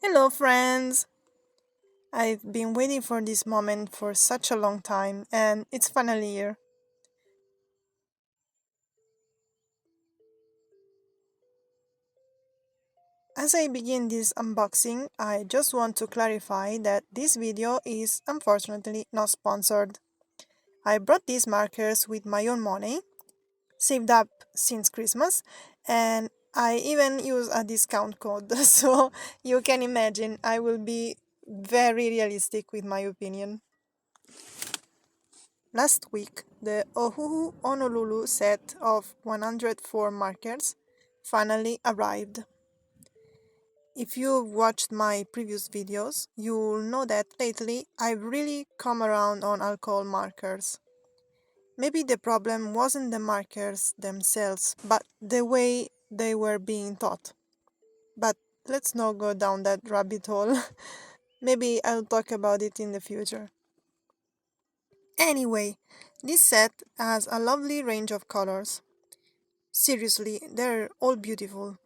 Hello, friends! I've been waiting for this moment for such a long time, and it's finally here. As I begin this unboxing, I just want to clarify that this video is unfortunately not sponsored. I brought these markers with my own money, saved up since Christmas, and I even use a discount code, so you can imagine I will be very realistic with my opinion. Last week, the OHUHU Honolulu set of 104 markers finally arrived. If you've watched my previous videos, you'll know that lately I've really come around on alcohol markers. Maybe the problem wasn't the markers themselves, but the way they were being taught. But let's not go down that rabbit hole. Maybe I'll talk about it in the future. Anyway, this set has a lovely range of colors. Seriously, they're all beautiful.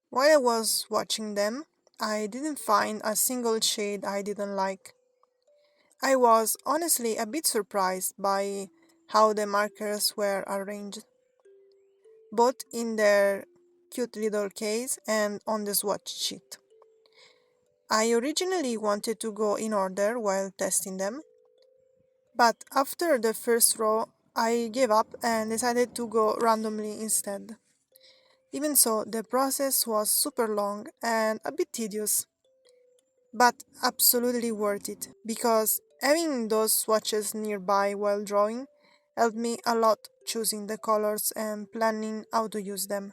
While I was watching them, I didn't find a single shade I didn't like. I was honestly a bit surprised by how the markers were arranged, both in their cute little case and on the swatch sheet. I originally wanted to go in order while testing them, but after the first row, I gave up and decided to go randomly instead. Even so, the process was super long and a bit tedious, but absolutely worth it because having those swatches nearby while drawing helped me a lot choosing the colors and planning how to use them.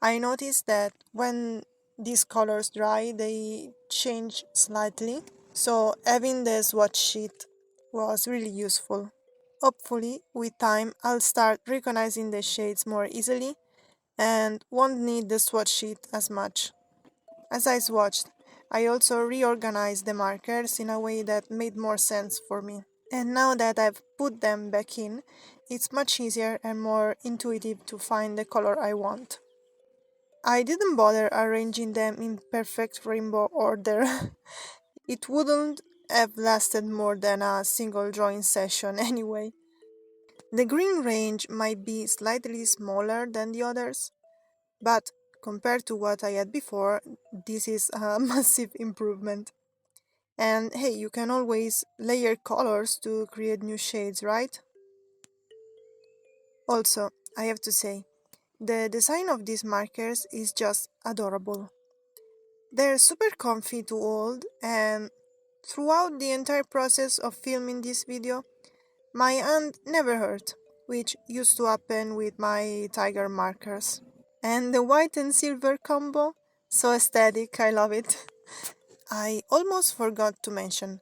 I noticed that when these colors dry, they change slightly, so having the swatch sheet was really useful. Hopefully, with time, I'll start recognizing the shades more easily and won't need the swatch sheet as much. As I swatched, I also reorganized the markers in a way that made more sense for me. And now that I've put them back in, it's much easier and more intuitive to find the color I want. I didn't bother arranging them in perfect rainbow order. It wouldn't have lasted more than a single drawing session anyway. The green range might be slightly smaller than the others, but compared to what I had before, this is a massive improvement. And hey, you can always layer colors to create new shades, right? Also, I have to say, the design of these markers is just adorable. They're super comfy to hold, and throughout the entire process of filming this video, my hand never hurt, which used to happen with my tiger markers. And the white and silver combo? So aesthetic, I love it. I almost forgot to mention,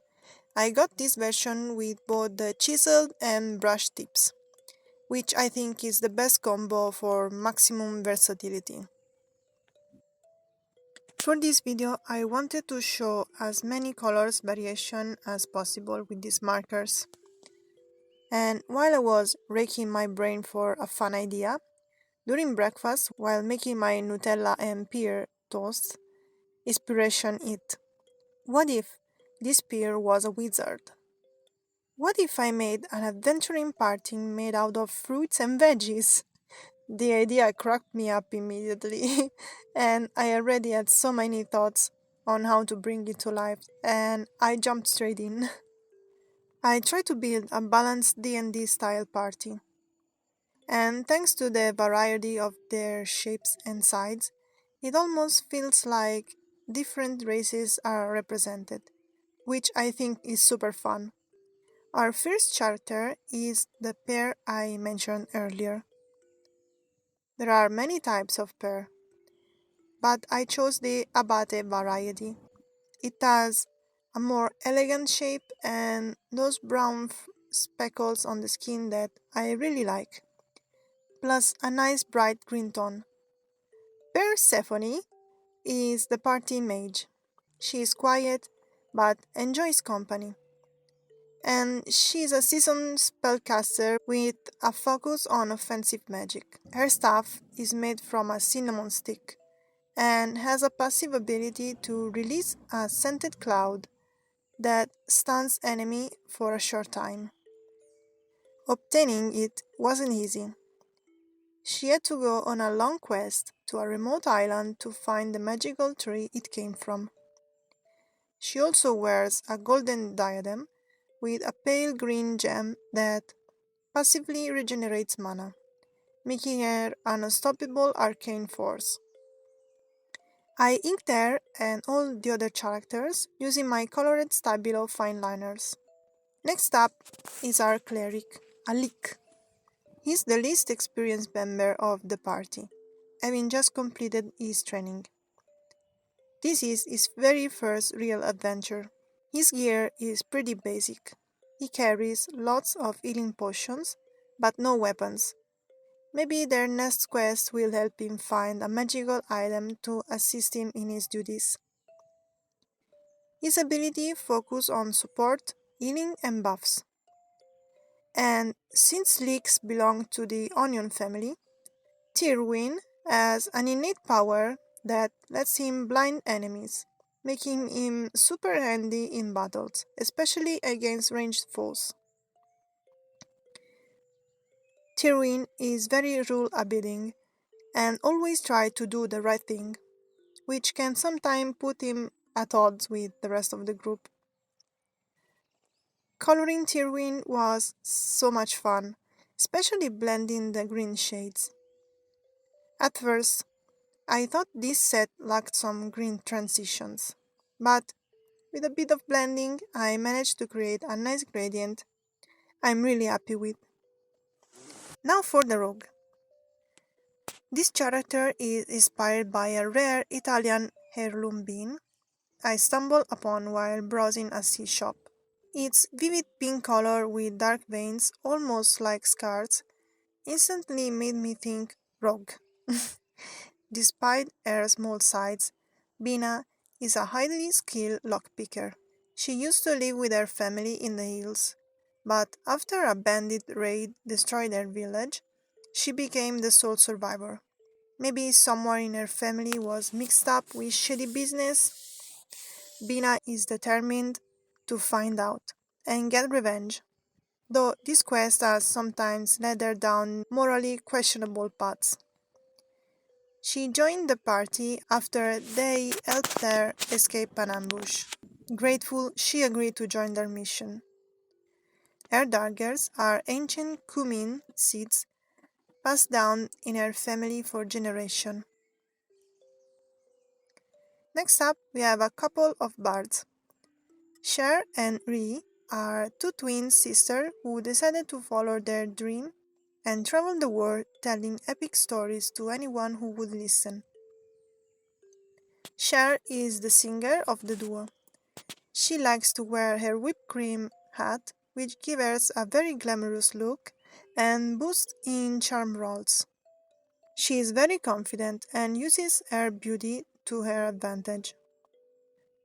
I got this version with both the chiseled and brush tips, which I think is the best combo for maximum versatility. For this video, I wanted to show as many colors variation as possible with these markers. And while I was raking my brain for a fun idea, during breakfast while making my Nutella and pear toast, inspiration hit. What if this pear was a wizard? What if I made an adventuring party made out of fruits and veggies? The idea cracked me up immediately, and I already had so many thoughts on how to bring it to life, and I jumped straight in. I tried to build a balanced D&D-style party, and thanks to the variety of their shapes and sides, it almost feels like different races are represented, which I think is super fun. Our first character is the pair I mentioned earlier. There are many types of pear, but I chose the abate variety. It has a more elegant shape and those brown speckles on the skin that I really like, plus a nice bright green tone. Persephone is the party mage. She is quiet but enjoys company, and she is a seasoned spellcaster with a focus on offensive magic. Her staff is made from a cinnamon stick, and has a passive ability to release a scented cloud that stuns enemy for a short time. Obtaining it wasn't easy. She had to go on a long quest to a remote island to find the magical tree it came from. She also wears a golden diadem with a pale green gem that passively regenerates mana, making her an unstoppable arcane force. I inked her and all the other characters using my colored Stabilo fine liners. Next up is our cleric, Alik. He's the least experienced member of the party, having just completed his training. This is his very first real adventure. His gear is pretty basic. He carries lots of healing potions, but no weapons. Maybe their next quest will help him find a magical item to assist him in his duties. His ability focuses on support, healing, and buffs. And since leeks belong to the onion family, Tyrwin has an innate power that lets him blind enemies, making him super handy in battles, especially against ranged foes. Tyrwin is very rule-abiding and always tries to do the right thing, which can sometimes put him at odds with the rest of the group. Coloring Tyrwin was so much fun, especially blending the green shades. At first, I thought this set lacked some green transitions, but with a bit of blending, I managed to create a nice gradient I'm really happy with. Now for the rogue. This character is inspired by a rare Italian heirloom bean I stumbled upon while browsing a sea shop. Its vivid pink color with dark veins, almost like scars, instantly made me think rogue. Despite her small size, Bina is a highly skilled lockpicker. She used to live with her family in the hills, but after a bandit raid destroyed her village, she became the sole survivor. Maybe someone in her family was mixed up with shady business. Bina is determined to find out and get revenge, though this quest has sometimes led her down morally questionable paths. She joined the party after they helped her escape an ambush. Grateful, she agreed to join their mission. Her daggers are ancient cumin seeds passed down in her family for generations. Next up, we have a couple of bards. Cher and Ree are two twin sisters who decided to follow their dream and travel the world telling epic stories to anyone who would listen. Cher is the singer of the duo. She likes to wear her whipped cream hat, which gives her a very glamorous look and boosts in charm rolls. She is very confident and uses her beauty to her advantage.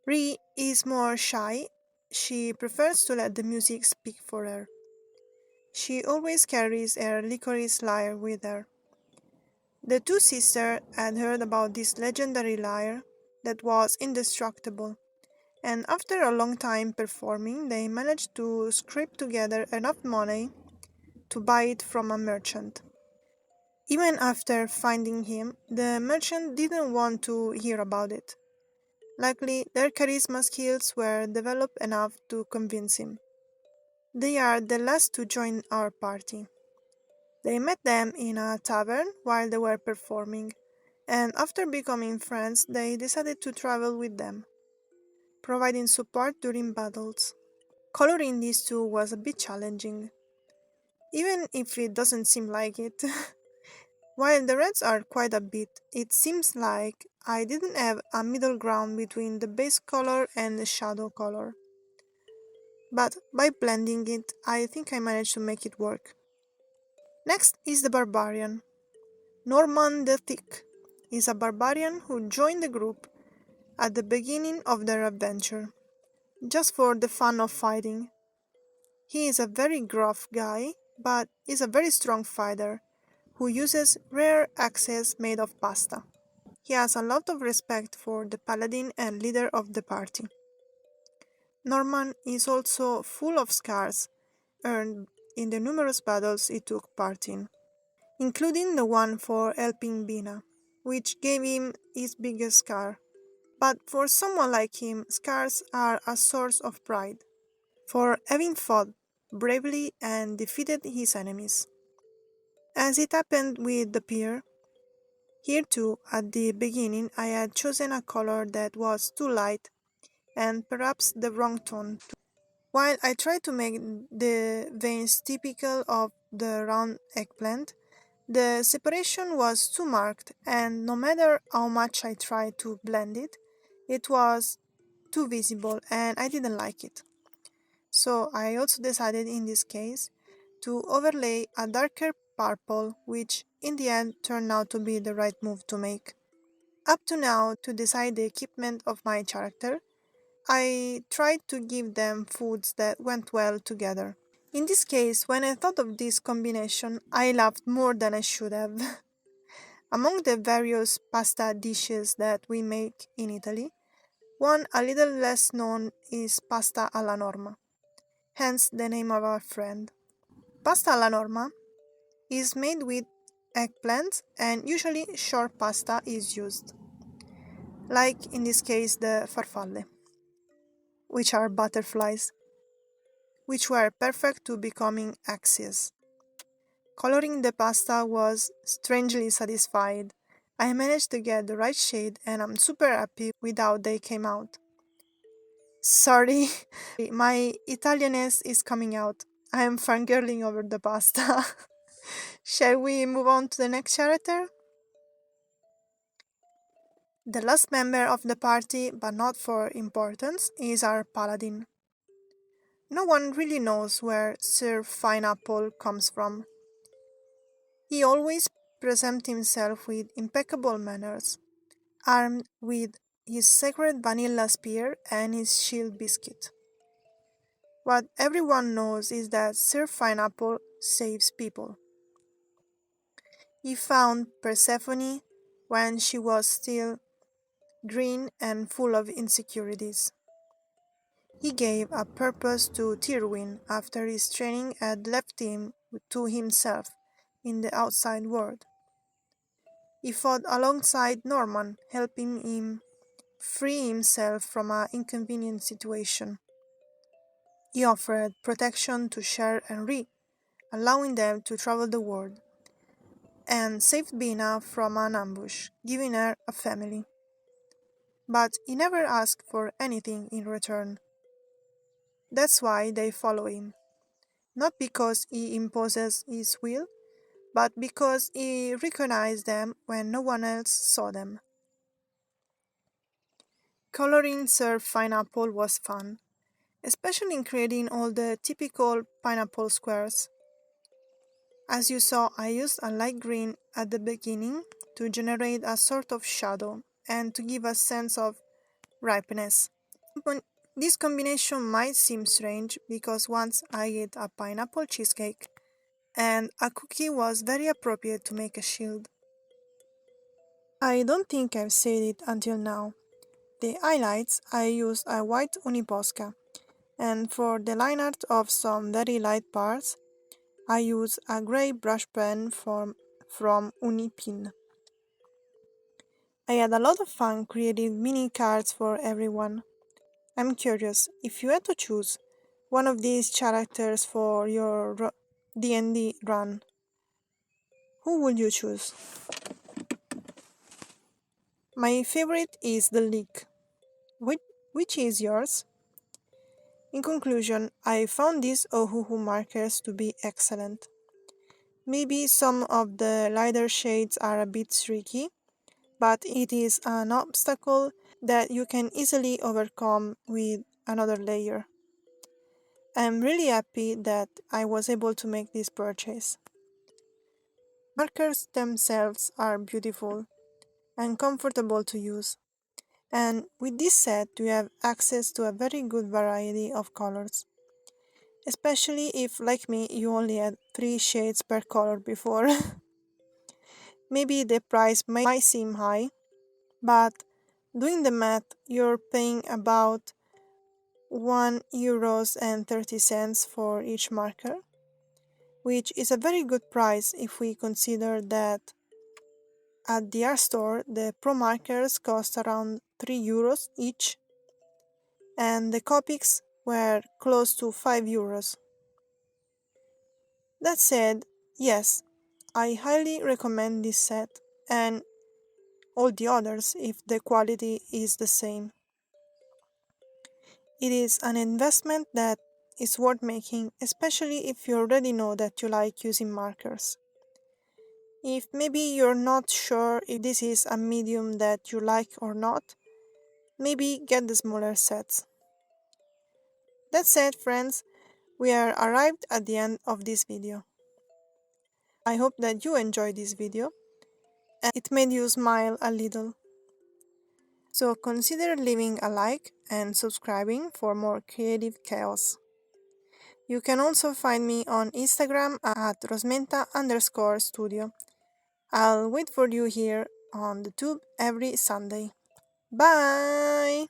Ree is more shy. She prefers to let the music speak for her. She always carries her licorice lyre with her. The two sisters had heard about this legendary lyre that was indestructible, and after a long time performing, they managed to scrape together enough money to buy it from a merchant. Even after finding him, the merchant didn't want to hear about it. Luckily, their charisma skills were developed enough to convince him. They are the last to join our party. They met them in a tavern while they were performing, and after becoming friends, they decided to travel with them, providing support during battles. Coloring these two was a bit challenging, even if it doesn't seem like it. While the reds are quite a bit, it seems like I didn't have a middle ground between the base color and the shadow color. But by blending it, I think I managed to make it work. Next is the barbarian. Norman the Thick is a barbarian who joined the group at the beginning of their adventure, just for the fun of fighting. He is a very gruff guy, but is a very strong fighter who uses rare axes made of pasta. He has a lot of respect for the paladin and leader of the party. Norman is also full of scars earned in the numerous battles he took part in, including the one for helping Bina, which gave him his biggest scar. But for someone like him, scars are a source of pride, for having fought bravely and defeated his enemies. As it happened with the peer, here too, at the beginning, I had chosen a color that was too light and perhaps the wrong tone. While I tried to make the veins typical of the round eggplant, the separation was too marked, and no matter how much I tried to blend it, it was too visible and I didn't like it. So I also decided in this case to overlay a darker purple, which in the end turned out to be the right move to make. Up to now, to decide the equipment of my character, I tried to give them foods that went well together. In this case, when I thought of this combination, I laughed more than I should have. Among the various pasta dishes that we make in Italy, one a little less known is pasta alla norma, hence the name of our friend. Pasta alla norma is made with eggplants and usually short pasta is used, like in this case the farfalle, which are butterflies, which were perfect to becoming axes. Coloring the pasta was strangely satisfied. I managed to get the right shade and I'm super happy with how they came out. Sorry, my Italianness is coming out. I am fangirling over the pasta. Shall we move on to the next character? The last member of the party, but not for importance, is our paladin. No one really knows where Sir Pineapple comes from. He always presents himself with impeccable manners, armed with his sacred vanilla spear and his shield biscuit. What everyone knows is that Sir Pineapple saves people. He found Persephone when she was still green and full of insecurities. He gave a purpose to Tyrwin after his training had left him to himself in the outside world. He fought alongside Norman, helping him free himself from an inconvenient situation. He offered protection to Cher and Ree, allowing them to travel the world, and saved Bina from an ambush, giving her a family. But he never asked for anything in return. That's why they follow him, not because he imposes his will, but because he recognized them when no one else saw them. Coloring Sir Pineapple was fun, especially in creating all the typical pineapple squares. As you saw, I used a light green at the beginning to generate a sort of shadow and to give a sense of ripeness. This combination might seem strange because once I ate a pineapple cheesecake and a cookie was very appropriate to make a shield. I don't think I've said it until now. The highlights I used a white uniposca, and for the line art of some very light parts I used a grey brush pen from Unipin. I had a lot of fun creating mini cards for everyone. I'm curious, if you had to choose one of these characters for your D&D run, who would you choose? My favorite is the Leak. Which, which is yours? In conclusion, I found these OHUHU markers to be excellent. Maybe some of the lighter shades are a bit tricky, but it is an obstacle that you can easily overcome with another layer. I'm really happy that I was able to make this purchase. Markers themselves are beautiful and comfortable to use, and with this set you have access to a very good variety of colors, especially if, like me, you only had 3 shades per color before. Maybe the price might seem high, But doing the math, you're paying about €1.30 for each marker, which is a very good price if we consider that at the art store the pro markers cost around €3 each and the Copics were close to €5. That said, yes, I highly recommend this set and all the others if the quality is the same. It is an investment that is worth making, especially if you already know that you like using markers. If maybe you're not sure if this is a medium that you like or not, maybe get the smaller sets. That said, friends, we are arrived at the end of this video. I hope that you enjoyed this video and it made you smile a little. So consider leaving a like and subscribing for more creative chaos. You can also find me on Instagram at rosmenta_studio. I'll wait for you here on the tube every Sunday. Bye!